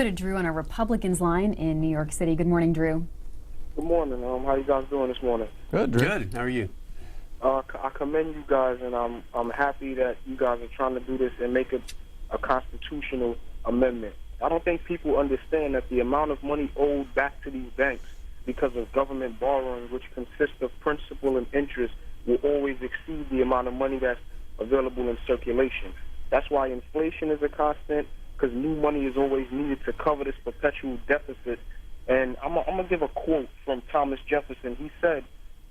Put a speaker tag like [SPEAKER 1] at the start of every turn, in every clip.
[SPEAKER 1] go to Drew on a Republicans line in New York City. Good morning, Drew.
[SPEAKER 2] Good morning. How you guys doing this morning?
[SPEAKER 3] Good, Drew.
[SPEAKER 4] Good. How are you?
[SPEAKER 2] I commend you guys, and I'm happy that you guys are trying to do this and make it a constitutional amendment. I don't think people understand that the amount of money owed back to these banks because of government borrowing, which consists of principal and interest, will always exceed the amount of money that's available in circulation. That's why inflation is a constant, because new money is always needed to cover this perpetual deficit. And I'm going to give a quote from Thomas Jefferson. He said,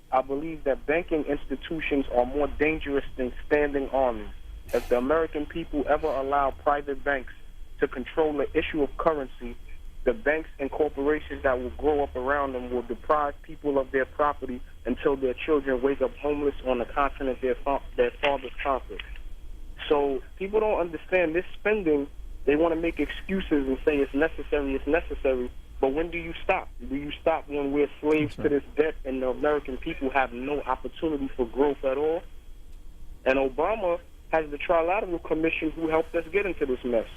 [SPEAKER 2] "I believe that banking institutions are more dangerous than standing armies. If the American people ever allow private banks to control the issue of currency, the banks and corporations that will grow up around them will deprive people of their property until their children wake up homeless on the continent their fathers conquered." So people don't understand this spending. They want to make excuses and say it's necessary. But when do you stop? Do you stop when we're slaves to this debt and the American people have no opportunity for growth at all? And Obama has the Trilateral Commission who helped us get into this mess.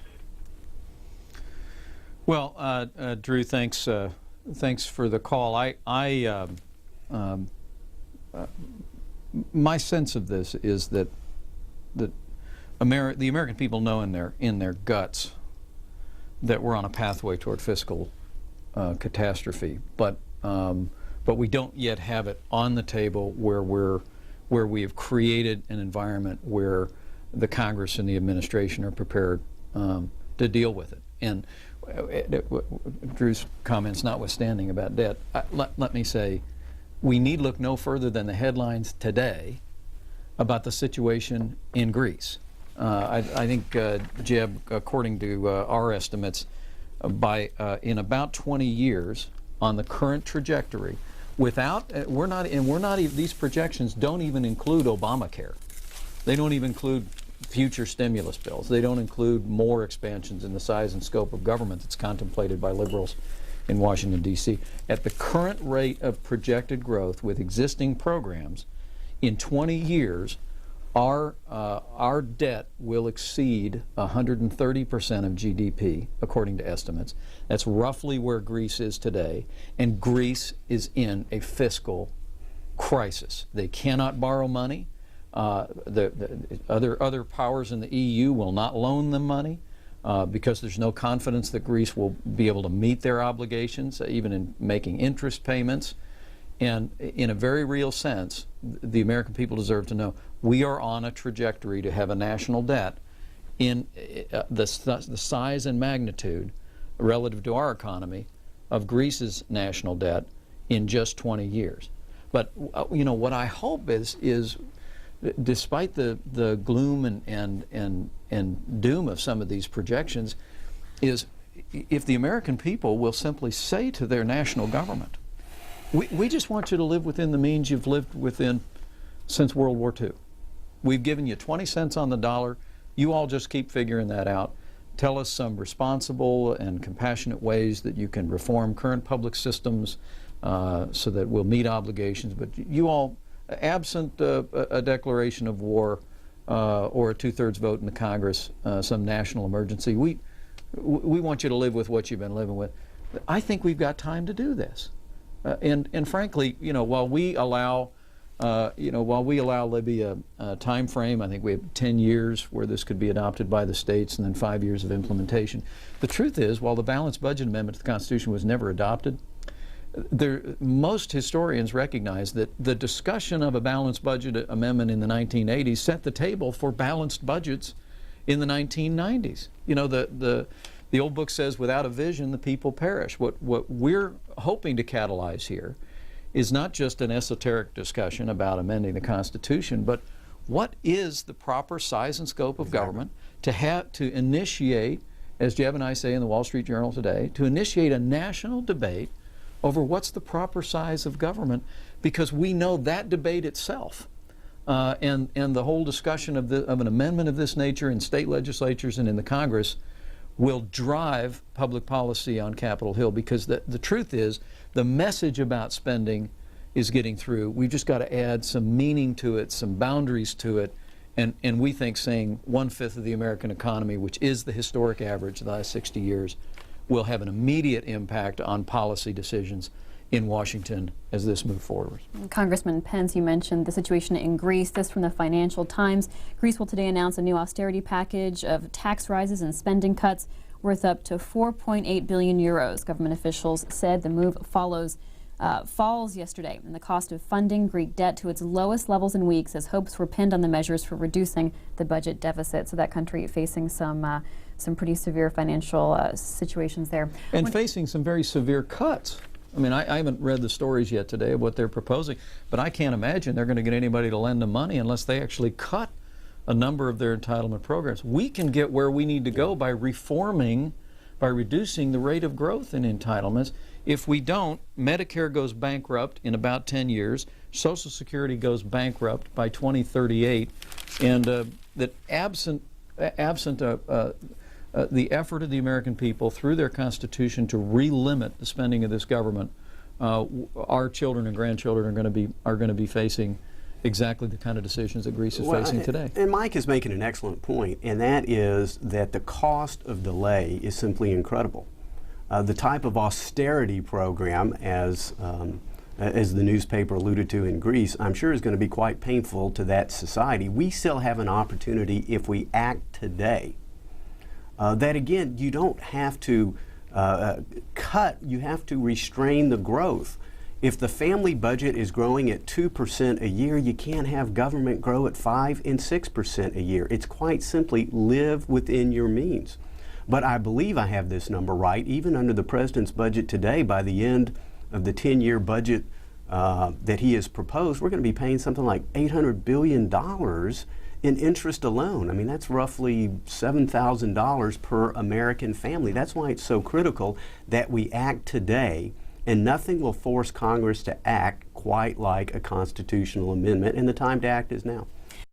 [SPEAKER 3] Well, Drew, thanks for the call. My sense of this is that the American people know in their guts that we're on a pathway toward fiscal catastrophe, but we don't yet have it on the table where we have created an environment where the Congress and the administration are prepared to deal with it. And Drew's comments notwithstanding about debt, let me say we need look no further than the headlines today about the situation in Greece. I think, Jeb, according to our estimates, in about 20 years on the current trajectory, these projections don't even include Obamacare. They don't even include future stimulus bills. They don't include more expansions in the size and scope of government that's contemplated by liberals in Washington, D.C. At the current rate of projected growth with existing programs, in 20 years, our debt will exceed 130% of GDP, according to estimates. That's roughly where Greece is today, and Greece is in a fiscal crisis. They cannot borrow money. The other powers in the EU will not loan them money because there's no confidence that Greece will be able to meet their obligations, even in making interest payments. And in a very real sense, the American people deserve to know we are on a trajectory to have a national debt in the size and magnitude relative to our economy of Greece's national debt in just 20 years. But what I hope is despite the gloom and doom of some of these projections, is if the American people will simply say to their national government, we just want you to live within the means you've lived within since World War II. We've given you 20 cents on the dollar. You all just keep figuring that out. Tell us some responsible and compassionate ways that you can reform current public systems so that we'll meet obligations. But you all, absent a declaration of war or a two-thirds vote in the Congress, some national emergency, we want you to live with what you've been living with. I think we've got time to do this. And frankly, while we allow Libya a time frame, I think we have 10 years where this could be adopted by the states and then 5 years of implementation. The truth is, while the balanced budget amendment to the Constitution was never adopted, most historians recognize that the discussion of a balanced budget amendment in the 1980s set the table for balanced budgets in the 1990s. The old book says, without a vision, the people perish. What we're hoping to catalyze here is not just an esoteric discussion about amending the Constitution, but what is the proper size and scope of government to initiate, as Jeb and I say in the Wall Street Journal today, to initiate a national debate over what's the proper size of government, because we know that debate itself and the whole discussion of an amendment of this nature in state legislatures and in the Congress will drive public policy on Capitol Hill, because the truth is the message about spending is getting through. We've just got to add some meaning to it, some boundaries to it, and we think saying 1/5 of the American economy, which is the historic average of the last 60 years, will have an immediate impact on policy decisions in Washington as this moves forward.
[SPEAKER 1] Congressman Pence, you mentioned the situation in Greece. This from the Financial Times. Greece will today announce a new austerity package of tax rises and spending cuts worth up to 4.8 billion euros. Government officials said the move falls yesterday, and the cost of funding Greek debt to its lowest levels in weeks as hopes were pinned on the measures for reducing the budget deficit. So that country facing some pretty severe financial situations there.
[SPEAKER 3] And facing some very severe cuts. I mean, I haven't read the stories yet today of what they're proposing, but I can't imagine they're going to get anybody to lend them money unless they actually cut a number of their entitlement programs. We can get where we need to go by reducing the rate of growth in entitlements. If we don't, Medicare goes bankrupt in about 10 years, Social Security goes bankrupt by 2038, and that absent the effort of the American people through their Constitution to relimit the spending of this government, our children and grandchildren are going to be facing exactly the kind of decisions that Greece is facing today.
[SPEAKER 4] And Mike is making an excellent point, and that is that the cost of delay is simply incredible. The type of austerity program, as the newspaper alluded to in Greece, I'm sure is going to be quite painful to that society. We still have an opportunity if we act today. That again, you don't have to cut, you have to restrain the growth. If the family budget is growing at 2% a year, you can't have government grow at 5 and 6% a year. It's quite simply live within your means. But I believe I have this number right. Even under the president's budget today, by the end of the 10-year budget that he has proposed, we're going to be paying something like $800 billion in interest alone. I mean, that's roughly $7,000 per American family. That's why it's so critical that we act today, and nothing will force Congress to act quite like a constitutional amendment, and the time to act is now.